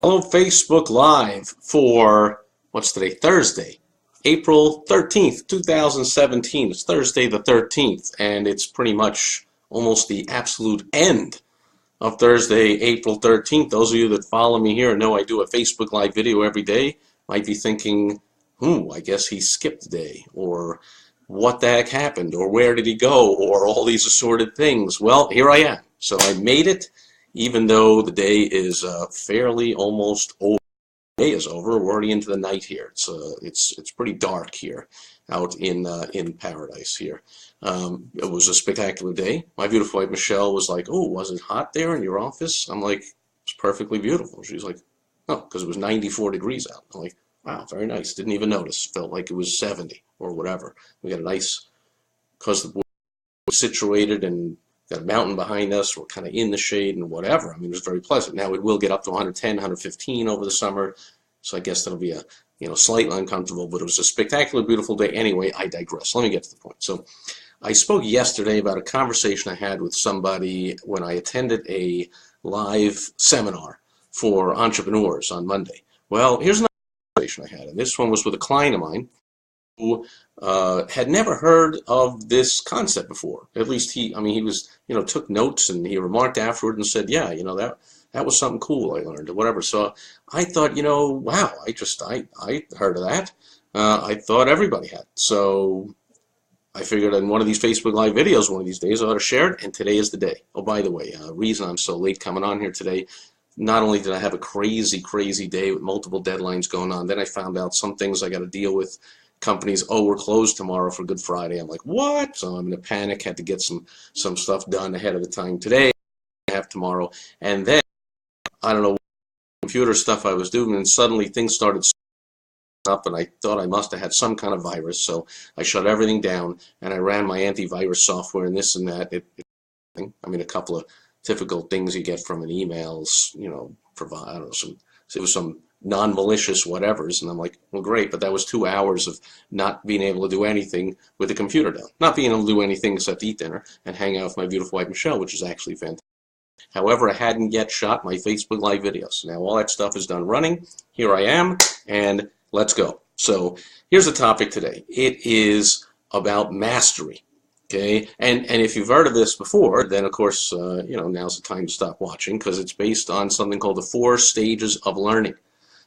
Hello, Facebook Live for, what's today? Thursday, April 13th, 2017. It's Thursday the 13th, and it's pretty much almost the absolute end of Thursday, April 13th. Those of you that follow me here know I do a Facebook Live video every day. Might be thinking, I guess he skipped a day, or what the heck happened, or where did he go, or all these assorted things. Well, here I am. So I made it, even though the day is fairly almost over. The day is over. We're already into the night here. It's pretty dark here, out in paradise here. It was a spectacular day. My beautiful wife Michelle was like, "Oh, was it hot there in your office?" I'm like, "It's perfectly beautiful." She's like, "No, because it was 94 degrees out." I'm like, "Wow, very nice. Didn't even notice. Felt like it was 70 or whatever." We got a nice, because the we're situated and got a mountain behind us. We're kind of in the shade and whatever. I mean, it was very pleasant. Now it will get up to 110, 115 over the summer, so I guess that'll be a slightly uncomfortable. But it was a spectacular, beautiful day. Anyway, I digress. Let me get to the point. So, I spoke yesterday about a conversation I had with somebody when I attended a live seminar for entrepreneurs on Monday. Well, here's another conversation I had, and this one was with a client of mine who had never heard of this concept before. At least he was, took notes, and he remarked afterward and said, "Yeah, that was something cool I learned," or whatever. So I thought, wow, I heard of that. I thought everybody had. So I figured in one of these Facebook Live videos, one of these days, I ought to share it, and today is the day. Oh, by the way, reason I'm so late coming on here today, not only did I have a crazy, crazy day with multiple deadlines going on, then I found out some things I got to deal with. Companies, "Oh, we're closed tomorrow for Good Friday." I'm like, "What?" So I'm in a panic, had to get some stuff done ahead of the time today, I have tomorrow, and then, I don't know what computer stuff I was doing, and suddenly things started up, and I thought I must have had some kind of virus, so I shut everything down, and I ran my antivirus software and this and that. A couple of typical things you get from an emails, provide, I don't know, it was some non-malicious whatevers, and I'm like, well, great, but that was 2 hours of not being able to do anything with the computer down, not being able to do anything except eat dinner and hang out with my beautiful wife Michelle, which is actually fantastic. However, I hadn't yet shot my Facebook Live videos. Now all that stuff is done running. Here I am, and let's go. So here's the topic today. It is about mastery. Okay, and if you've heard of this before, then of course, now's the time to stop watching, because it's based on something called the 4 stages of learning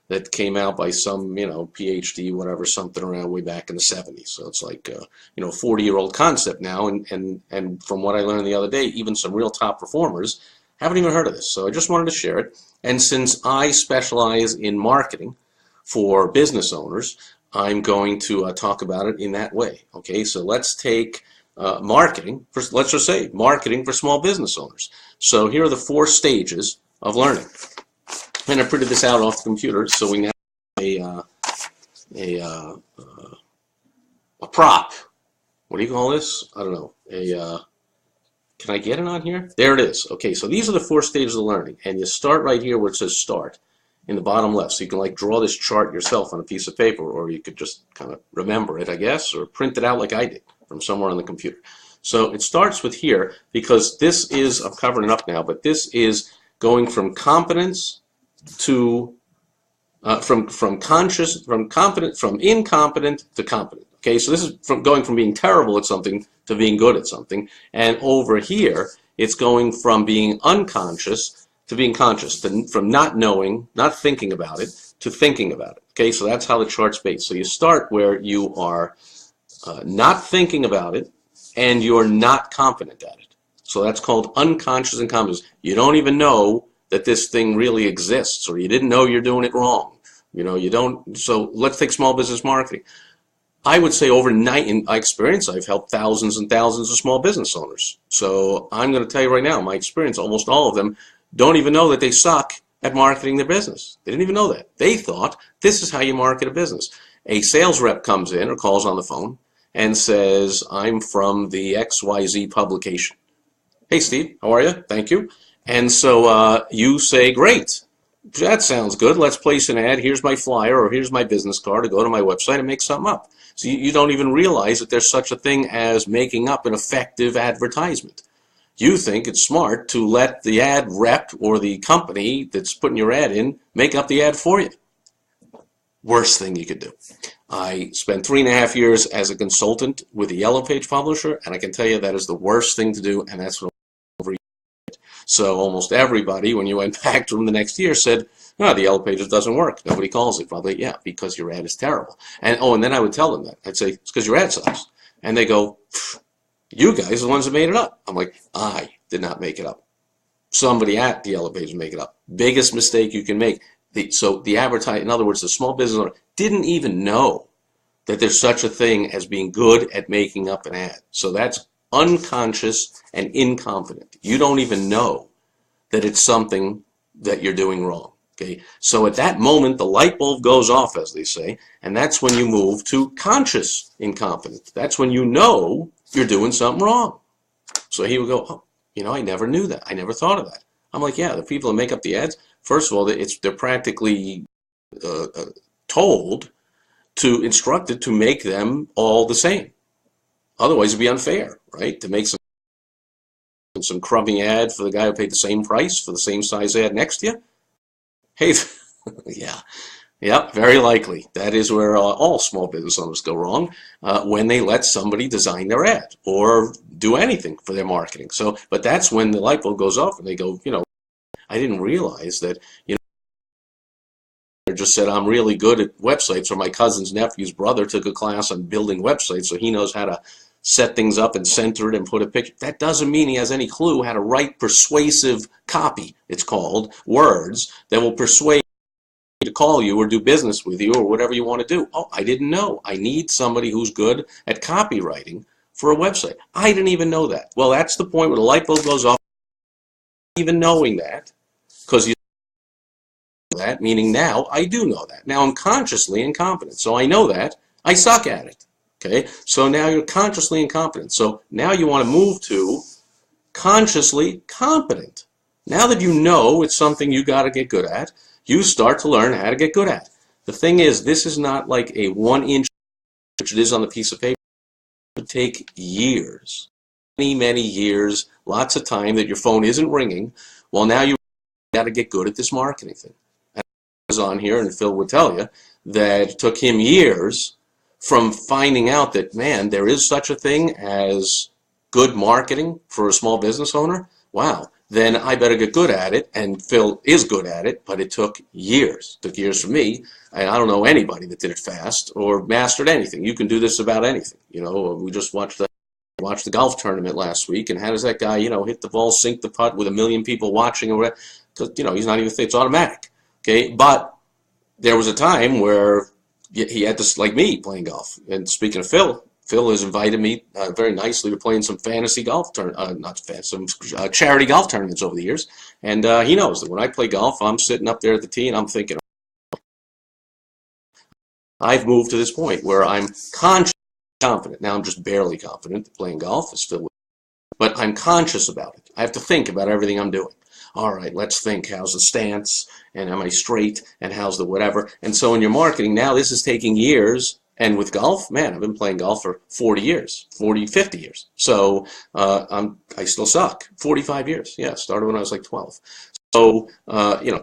that came out by some, PhD, whatever, something around way back in the 70s. So it's like, 40-year-old concept now, and from what I learned the other day, even some real top performers haven't even heard of this. So I just wanted to share it. And since I specialize in marketing for business owners, I'm going to talk about it in that way. Okay, so let's take marketing, let's just say marketing for small business owners. So here are the 4 stages of learning. And I printed this out off the computer, so we now have a prop. What do you call this? I don't know. Can I get it on here? There it is. Okay, so these are the 4 stages of learning, and you start right here where it says start in the bottom left. So you can like draw this chart yourself on a piece of paper, or you could just kind of remember it, I guess, or print it out like I did from somewhere on the computer. So it starts with here, because this is, I'm covering it up now, but this is going from competence to from incompetent to competent. Okay, so this is going from being terrible at something to being good at something, and over here it's going from being unconscious to being conscious, from not knowing, not thinking about it, to thinking about it. Okay, so that's how the chart's based. So you start where you are not thinking about it, and you're not competent at it. So that's called unconscious incompetence. You don't even know that this thing really exists, or you didn't know you're doing it wrong. You don't. So let's take small business marketing. I would say overnight, in my experience, I've helped thousands and thousands of small business owners. So I'm going to tell you right now, my experience, almost all of them don't even know that they suck at marketing their business. They didn't even know that. They thought this is how you market a business. A sales rep comes in or calls on the phone and says, "I'm from the XYZ publication." "Hey, Steve, how are you? Thank you." And so you say, "Great, that sounds good. Let's place an ad. Here's my flyer, or here's my business card, to go to my website and make something up." So you don't even realize that there's such a thing as making up an effective advertisement. you think it's smart to let the ad rep or the company that's putting your ad in make up the ad for you. Worst thing you could do. I spent 3.5 years as a consultant with a Yellow Page publisher, and I can tell you that is the worst thing to do, and that's what over. So almost everybody, when you went back to them the next year, said, no, the Yellow Pages doesn't work. Nobody calls it. Probably, yeah, because your ad is terrible. And and then I would tell them that. I'd say, it's because your ad sucks. And they go, you guys are the ones that made it up. I'm like, I did not make it up. Somebody at the Yellow Pages made it up. Biggest mistake you can make. So the advertiser, in other words, the small business owner didn't even know that there's such a thing as being good at making up an ad. So that's unconscious and incompetent. You don't even know that it's something that you're doing wrong. Okay, so at that moment, the light bulb goes off, as they say, and that's when you move to conscious incompetence. That's when you know you're doing something wrong. So he would go, oh, I never knew that. I never thought of that. I'm like, yeah, the people that make up the ads, first of all, they're practically told to instructed to make them all the same. Otherwise, it'd be unfair, right? To make some crummy ad for the guy who paid the same price for the same size ad next to you. Hey, yeah, very likely. That is where all small business owners go wrong when they let somebody design their ad or do anything for their marketing. So, but that's when the light bulb goes off and they go, I didn't realize that, just said I'm really good at websites, or my cousin's nephew's brother took a class on building websites, so he knows how to set things up and center it and put a picture. That doesn't mean he has any clue how to write persuasive copy, it's called, words that will persuade you to call you or do business with you or whatever you want to do. Oh, I didn't know. I need somebody who's good at copywriting for a website. I didn't even know that. Well, that's the point where the light bulb goes off, even knowing that, because you that, meaning now I do know that. Now I'm consciously incompetent. So I know that. I suck at it. Okay? So now you're consciously incompetent. So now you want to move to consciously competent. Now that you know it's something you got to get good at, you start to learn how to get good at. The thing is, this is not like a 1-inch, which it is on the piece of paper. It would take years, many, many years, lots of time that your phone isn't ringing. Well, now you got to get good at this marketing thing. On here, and Phil would tell you that it took him years from finding out that, man, there is such a thing as good marketing for a small business owner. Wow, then I better get good at it, and Phil is good at it, but it took years. It took years for me, and I don't know anybody that did it fast or mastered anything. You can do this about anything. We just watched the golf tournament last week, and how does that guy, hit the ball, sink the putt with 1 million people watching or whatever? Because, he's not even, it's automatic. Okay, but there was a time where he had to, like me, playing golf. And speaking of Phil, Phil has invited me very nicely to play in some fantasy golf some charity golf tournaments over the years. And he knows that when I play golf, I'm sitting up there at the tee and I'm thinking, I've moved to this point where I'm conscious, confident. Now I'm just barely confident at playing golf, as Phil would, but I'm conscious about it. I have to think about everything I'm doing. All right, let's think, how's the stance, and am I straight, and how's the whatever. And so in your marketing, now this is taking years, and with golf, man, I've been playing golf for 40 years, 50 years. So I still suck. 45 years, yeah, started when I was like 12. So,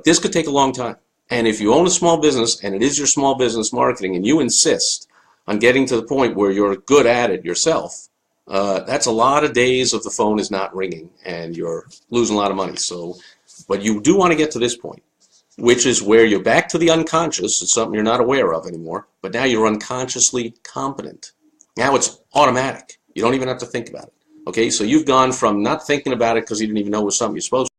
this could take a long time. And if you own a small business, and it is your small business marketing, and you insist on getting to the point where you're good at it yourself, that's a lot of days of the phone is not ringing and you're losing a lot of money. So, but you do want to get to this point, which is where you're back to the unconscious. It's something you're not aware of anymore, but now you're unconsciously competent. Now it's automatic. You don't even have to think about it. Okay, so you've gone from not thinking about it because you didn't even know it was something you're supposed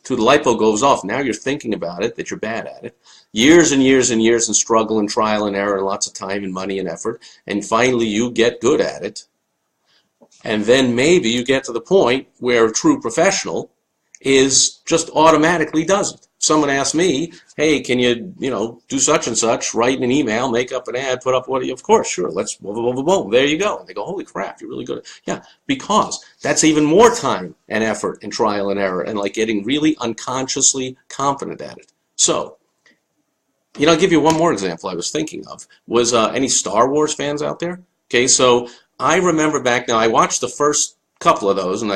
to the light bulb goes off. Now you're thinking about it, that you're bad at it. Years and years and years and struggle and trial and error and lots of time and money and effort, and finally you get good at it. And then maybe you get to the point where a true professional is just automatically does it. Someone asks me, hey, can you, do such and such, write an email, make up an ad, put up what, of course, sure, let's, boom, boom, boom, boom, there you go. And they go, holy crap, you're really good. Yeah, because that's even more time and effort and trial and error and like getting really unconsciously confident at it. So, I'll give you one more example I was thinking of. Was any Star Wars fans out there? Okay, so I remember back now, I watched the first couple of those, and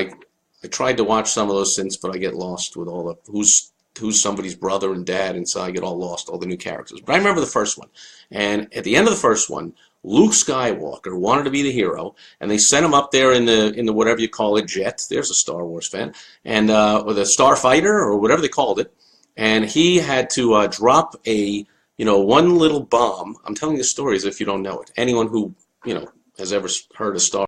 I tried to watch some of those since, but I get lost with all the who's somebody's brother and dad, and so I get all lost, all the new characters. But I remember the first one, and at the end of the first one, Luke Skywalker wanted to be the hero, and they sent him up there in the whatever you call it, jet. There's a Star Wars fan, and or the Starfighter or whatever they called it, and he had to drop a one little bomb. I'm telling you stories if you don't know it. Anyone who has ever heard of Star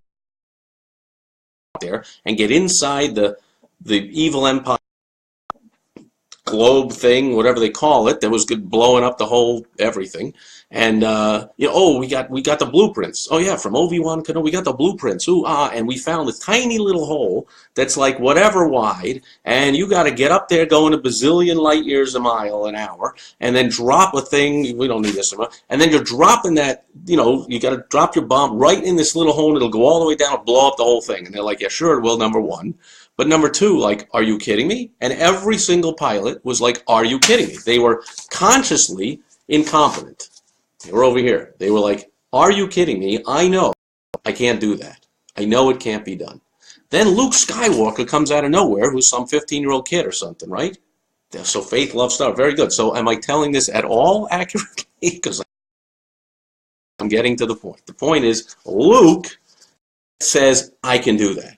there and get inside the evil empire globe thing, whatever they call it, that was good, blowing up the whole everything. And we got the blueprints. Oh yeah, from Obi-Wan Kenobi, we got the blueprints. And we found this tiny little hole that's like whatever wide, and you got to get up there going a bazillion light years a mile an hour, and then drop a thing. We don't need this amount. And then you're dropping that. You got to drop your bomb right in this little hole, and it'll go all the way down and blow up the whole thing. And they're like, yeah, sure it will. Number one. But number two, like, are you kidding me? And every single pilot was like, are you kidding me? They were consciously incompetent. They were over here. They were like, are you kidding me? I know I can't do that. I know it can't be done. Then Luke Skywalker comes out of nowhere, who's some 15-year-old kid or something, right? So faith, love, star. Very good. So am I telling this at all accurately? Because I'm getting to the point. The point is, Luke says, I can do that.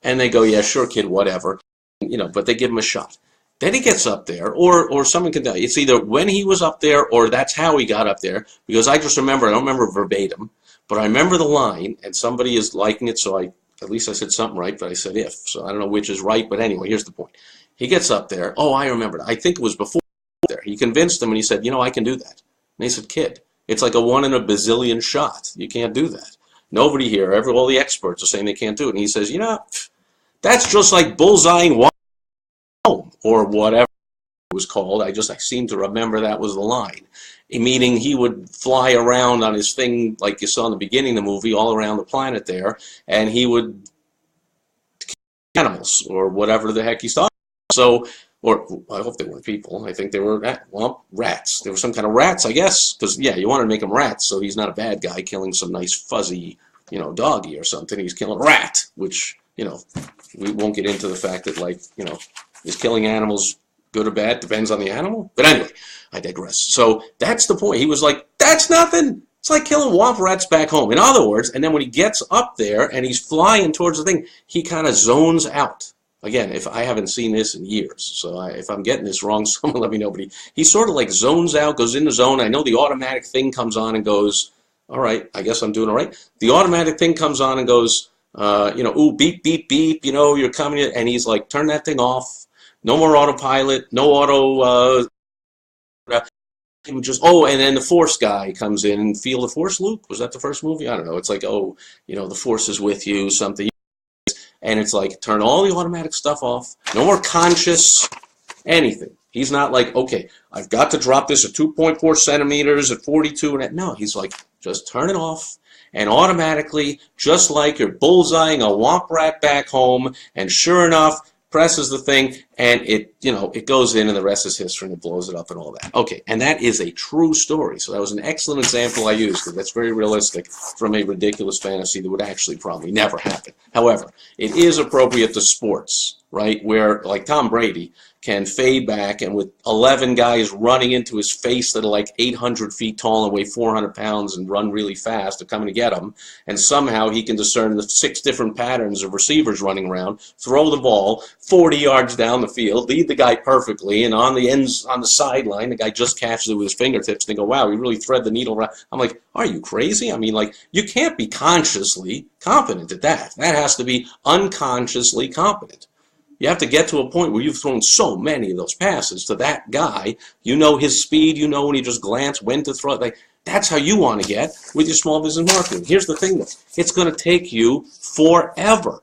And they go, yeah, sure, kid, whatever. But they give him a shot. Then he gets up there, or someone can tell you. It's either when he was up there or that's how he got up there. Because I just remember, I don't remember verbatim, but I remember the line, and somebody is liking it, so at least I said something right, but I said if. So I don't know which is right, but anyway, here's the point. He gets up there. Oh, I remember. I think it was before there. He convinced them, and he said, I can do that. And they said, kid, it's like a 1 in a bazillion shot. You can't do that. Nobody here, all the experts are saying they can't do it. And he says, that's just like bullseyeing home, or whatever it was called. I seem to remember that was the line. Meaning he would fly around on his thing, like you saw in the beginning of the movie, all around the planet there, and he would kill animals, or whatever the heck he's talking about. So, or I hope they weren't people. I think they were, rats. They were some kind of rats, I guess, because, yeah, you want to make him rats, so he's not a bad guy killing some nice fuzzy, doggy or something. He's killing a rat, which, we won't get into the fact that, is killing animals good or bad? Depends on the animal. But anyway, I digress. So that's the point. He was like, that's nothing. It's like killing womp rats back home. In other words, and then when he gets up there and he's flying towards the thing, he kind of zones out. Again, if I haven't seen this in years, so if I'm getting this wrong, someone let me know. But he sort of like zones out, goes in the zone. I know the automatic thing comes on and goes, all right, I guess I'm doing all right. The automatic thing comes on and goes, ooh, beep, beep, beep, you're coming in, and he's like, turn that thing off, no more autopilot, no auto, and then the Force guy comes in, and Feel the Force, Luke? Was that the first movie? I don't know. It's like, the Force is with you, something, and it's like, turn all the automatic stuff off, no more conscious, anything. He's not like, okay, I've got to drop this at 2.4 centimeters at 42, and no, he's like, just turn it off. And automatically, just like you're bullseyeing a womp rat back home, and sure enough, presses the thing, and it goes in, and the rest is history, and it blows it up and all that. Okay, and that is a true story. So that was an excellent example I used, because that's very realistic from a ridiculous fantasy that would actually probably never happen. However, it is appropriate to sports, right, where, like Tom Brady can fade back, and with 11 guys running into his face that are like 800 feet tall and weigh 400 pounds and run really fast are coming to get him, and somehow he can discern the 6 different patterns of receivers running around, throw the ball 40 yards down the field, lead the guy perfectly, and on the ends, on the sideline, the guy just catches it with his fingertips, and they go, wow, he really thread the needle around. I'm like, are you crazy? I mean, like, you can't be consciously competent at that. That has to be unconsciously competent. You have to get to a point where you've thrown so many of those passes to that guy. You know his speed. You know when he just glanced, when to throw it. Like, that's how you want to get with your small business marketing. Here's the thing, though. It's going to take you forever.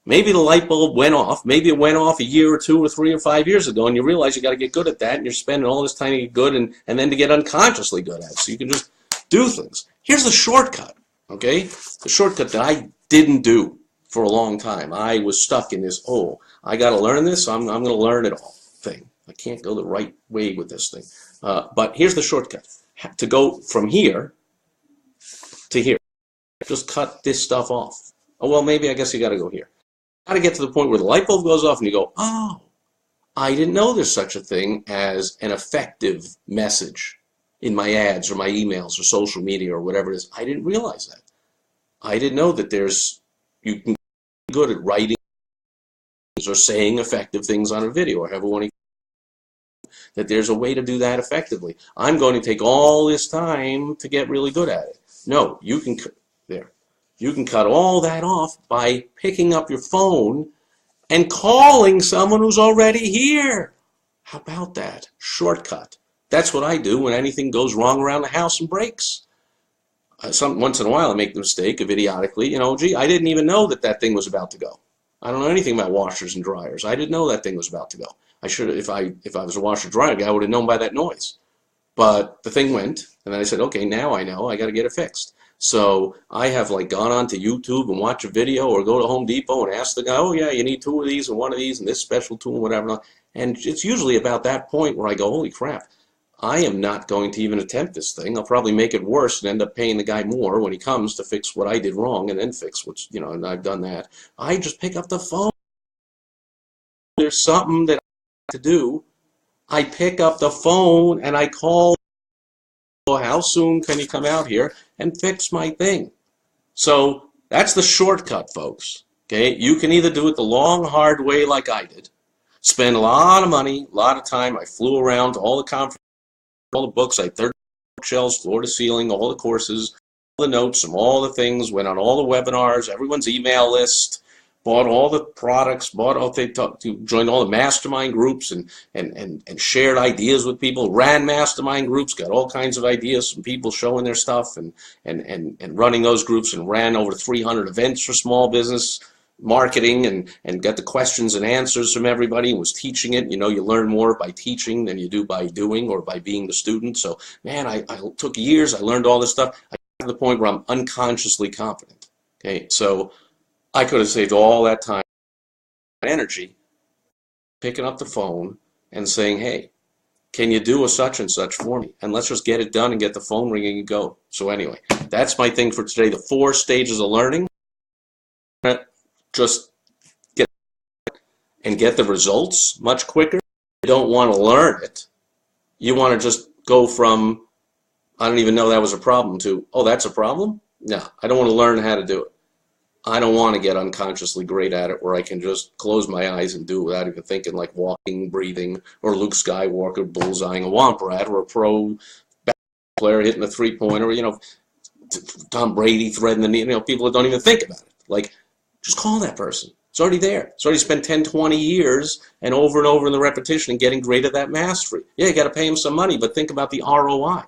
Maybe the light bulb went off. Maybe it went off a year or 2 or 3 or 5 years ago, and you realize you got to get good at that, and you're spending all this time to get good and then to get unconsciously good at it. So you can just do things. Here's the shortcut, okay? The shortcut that I didn't do for a long time. I was stuck in this, I got to learn this, so I'm going to learn it all thing. I can't go the right way with this thing. But here's the shortcut. To go from here to here. Just cut this stuff off. Oh, well, maybe I guess you got to go here. Got to get to the point where the light bulb goes off and you go, oh, I didn't know there's such a thing as an effective message in my ads or my emails or social media or whatever it is. I didn't realize that. I didn't know that you can be good at writing or saying effective things on a video or however you want to, that there's a way to do that effectively. I'm going to take all this time to get really good at it. No, you can, there. You can cut all that off by picking up your phone and calling someone who's already here. How about that? Shortcut. That's what I do when anything goes wrong around the house and breaks. Once in a while I make the mistake of idiotically, gee, I didn't even know that thing was about to go. I don't know anything about washers and dryers. I didn't know that thing was about to go. I should have, if I was a washer dryer guy, I would have known by that noise. But the thing went, and then I said, okay, now I know, I got to get it fixed. So I have like gone onto YouTube and watch a video or go to Home Depot and ask the guy, oh yeah, you need 2 of these and 1 of these and this special tool and whatever. And it's usually about that point where I go, holy crap, I am not going to even attempt this thing. I'll probably make it worse and end up paying the guy more when he comes to fix what I did wrong and then fix what's, and I've done that. I just pick up the phone. There's something that I have to do. I pick up the phone and I call, how soon can you come out here and fix my thing? So that's the shortcut, folks. Okay, you can either do it the long, hard way like I did, spend a lot of money, a lot of time. I flew around to all the conferences, all the books, I had 30 bookshelves, floor to ceiling, all the courses, all the notes from all the things, went on all the webinars, everyone's email list, bought all the products, joined all the mastermind groups and shared ideas with people, ran mastermind groups, got all kinds of ideas from people showing their stuff and running those groups, and ran over 300 events for small business marketing and got the questions and answers from everybody and was teaching it. You learn more by teaching than you do by doing or by being the student. So, man, I took years. I learned all this stuff. I got to the point where I'm unconsciously confident. Okay, so I could have saved all that time and energy picking up the phone and saying, hey, can you do a such and such for me? And let's just get it done and get the phone ringing and go. So anyway, that's my thing for today, the 4 stages of learning. Just get the results much quicker. You don't want to learn it. You want to just go from, I don't even know that was a problem, to, oh, that's a problem? No, I don't want to learn how to do it. I don't want to get unconsciously great at it where I can just close my eyes and do it without even thinking, like walking, breathing, or Luke Skywalker bullseyeing a Womp Rat, or a pro player hitting a 3-pointer, Tom Brady threading the knee, people that don't even think about it. Like, just call that person. It's already there. It's already spent 10, 20 years and over in the repetition and getting great at that mastery. Yeah, you got to pay him some money, but think about the ROI.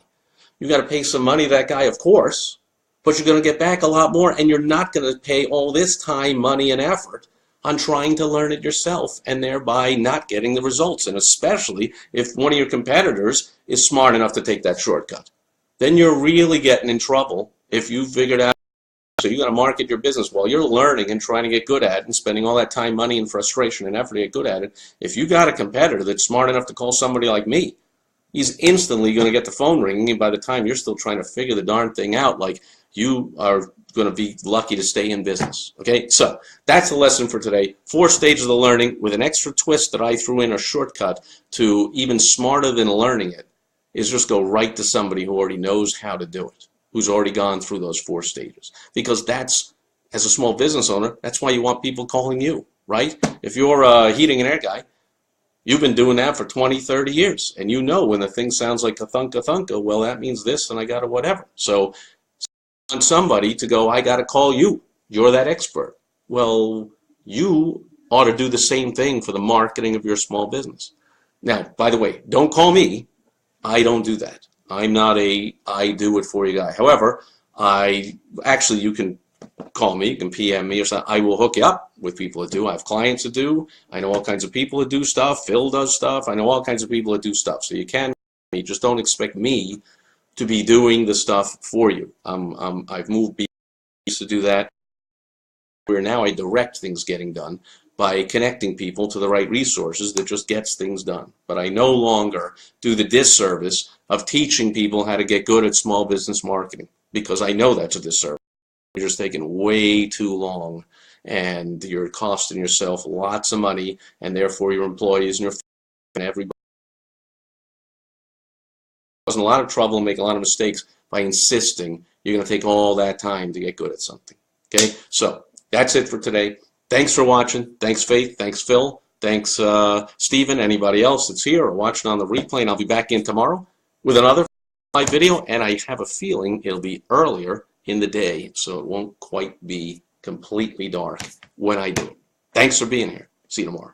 You got to pay some money to that guy, of course, but you're going to get back a lot more, and you're not going to pay all this time, money, and effort on trying to learn it yourself and thereby not getting the results. And especially if one of your competitors is smart enough to take that shortcut. Then you're really getting in trouble if you figured out. So you got to market your business while you're learning and trying to get good at it and spending all that time, money, and frustration and effort to get good at it. If you got a competitor that's smart enough to call somebody like me, he's instantly going to get the phone ringing, and by the time you're still trying to figure the darn thing out, like, you are going to be lucky to stay in business. Okay, so that's the lesson for today. 4 stages of the learning with an extra twist that I threw in, a shortcut to even smarter than learning it, is just go right to somebody who already knows how to do it, who's already gone through those 4 stages. Because that's, as a small business owner, that's why you want people calling you, right? If you're a heating and air guy, you've been doing that for 20, 30 years, and you know when the thing sounds like ka-thunka-thunka, well, that means this, and I got to whatever. So want somebody to go, I got to call you. You're that expert. Well, you ought to do the same thing for the marketing of your small business. Now, by the way, don't call me. I don't do that. I'm not a I do it for you guy. However, you can call me, you can PM me or something. I will hook you up with people that do. I have clients that do. I know all kinds of people that do stuff. Phil does stuff. I know all kinds of people that do stuff. So you just don't expect me to be doing the stuff for you. I've moved to do that, where now I direct things getting done by connecting people to the right resources that just gets things done. But I no longer do the disservice of teaching people how to get good at small business marketing, because I know that's a disservice. You're just taking way too long and you're costing yourself lots of money, and therefore your employees and your and everybody causing a lot of trouble and making a lot of mistakes by insisting you're going to take all that time to get good at something. Okay, so that's it for today. Thanks for watching. Thanks, Faith. Thanks, Phil. Thanks, Stephen. Anybody else that's here or watching on the replay. And I'll be back in tomorrow with another live video. And I have a feeling it'll be earlier in the day, so it won't quite be completely dark when I do it. Thanks for being here. See you tomorrow.